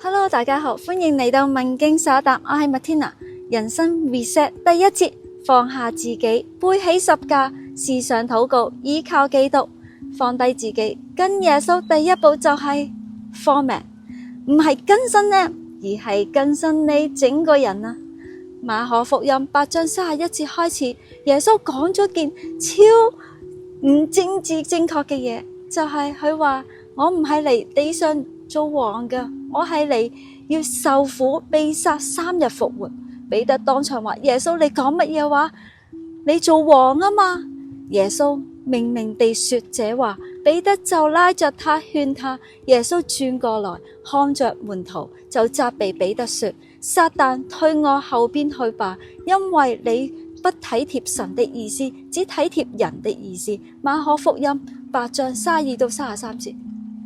Hello， 大家好，歡迎嚟到問經所答，我係 Matina。人生 reset 第一節，放下自己，背起十架，時常禱告，依靠基督，放低自己，跟耶穌第一步就係 format， 唔係更新呢，而係更新你整個人啊。馬可福音8章31節開始，耶穌講咗件超唔政治正確嘅嘢，就係佢話我唔係嚟地上做王㗎，我係嚟要受苦被殺3日復活。彼得當場話：耶穌，你講乜嘢話？你做王啊嘛？耶穌明明地說這話，彼得就拉着他勸他。耶穌轉過來看着門徒，就責備彼得說：撒旦，退我後邊去吧，因為你不體貼神的意思，只體貼人的意思。馬可福音8章32到33節，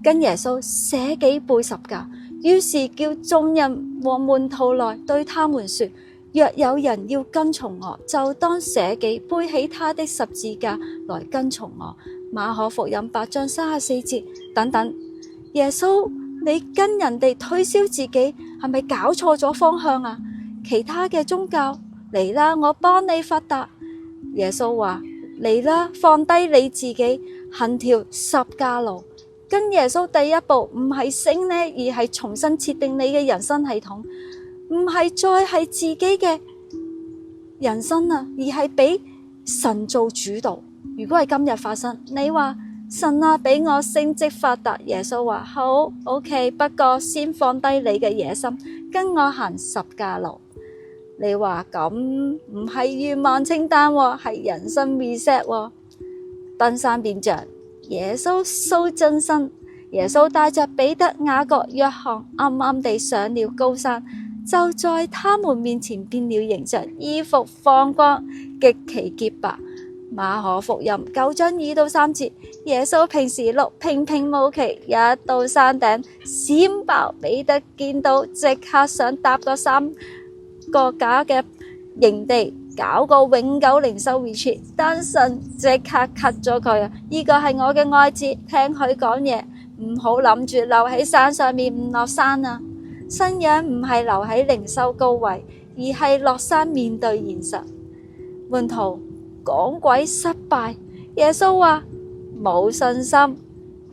跟耶穌捨己背十架，於是叫眾人和門徒來，對他們說：若有人要跟從我，就當捨己背起他的十字架來跟從我。馬可福音8章34節等等。耶穌，你跟人哋推銷自己，係咪搞錯咗方向啊？其他嘅宗教嚟啦，我幫你發達。耶穌話：嚟啦，放低你自己，行條十架路。跟耶穌第一步唔係升呢，而係重新設定你嘅人生系統，唔係再係自己嘅人生啊，而係俾神做主導。如果係今日發生，你話神啊，俾我升職發達，耶穌話好 OK， 不過先放低你嘅野心，跟我行十架路。你話咁唔係願望清單喎，係人生 reset 喎。登山變像，耶穌 show 真身。耶穌帶着彼得、雅各、約翰暗暗地上了高山，就在他們面前變了形象，衣服放光，極其潔白。馬可福音9章2到3節，耶穌平時碌平平無奇，一到山頂閃爆，彼得見到即刻想搭個3個架嘅營地，搞個永久靈修 retreat， 但神即刻 cut 咗佢啊！呢個係我嘅愛子，聽佢講嘢，唔好諗住留喺山上面唔落山啊！信仰唔係留喺靈修高位，而係落山面對現實。門徒講鬼失敗，耶穌話冇信心，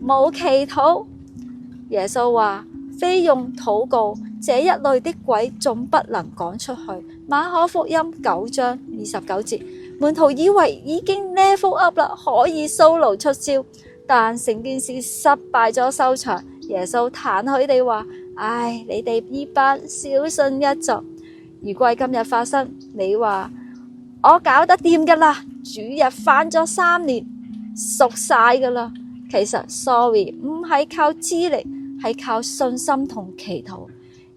冇祈禱。耶穌話非用禱告，這一類的鬼總不能趕出去。馬可福音9章29節，門徒以為已經 level up 啦，可以 solo 出招，但成件事失敗咗收場。耶穌彈佢哋話：唉，你哋呢班小信一族。如果係今日發生，你話我搞得掂噶啦，主日返咗3年，熟晒噶啦。其實 sorry， 唔係靠資歷，係靠信心同祈禱。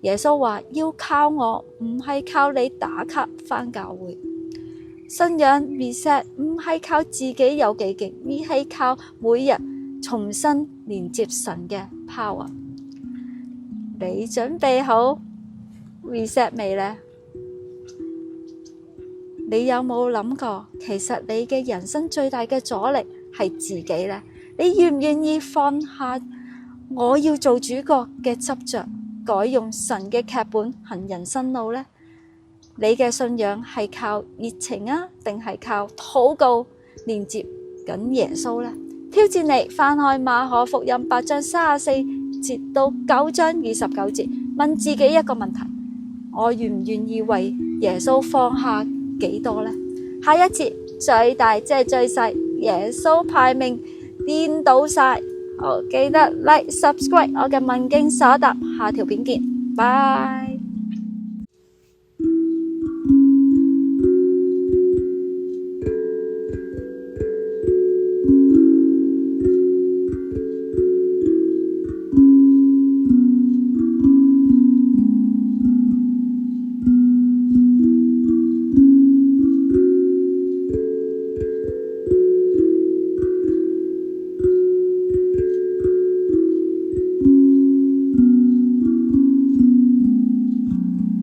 耶穌話要靠我，唔係靠你打卡返教會。信仰 reset 唔係靠自己有幾勁，而係靠每日重新連接神嘅 power。你準備好 reset 未呢？你有冇諗過，其實你嘅人生最大嘅阻力係自己呢？你願唔願意放下我要做主角嘅執着，改用神嘅劇本行人生路呢？你嘅信仰係靠熱情啊，定係靠禱告連接緊耶穌呢？挑戰你翻開馬可福音8章34節到9章29節，問自己一個問題：我願唔願意為耶穌放下幾多呢？下一節最大即係最細，耶穌排名顛倒晒。好，記得 like subscribe 我嘅問經所答，下條片見，拜。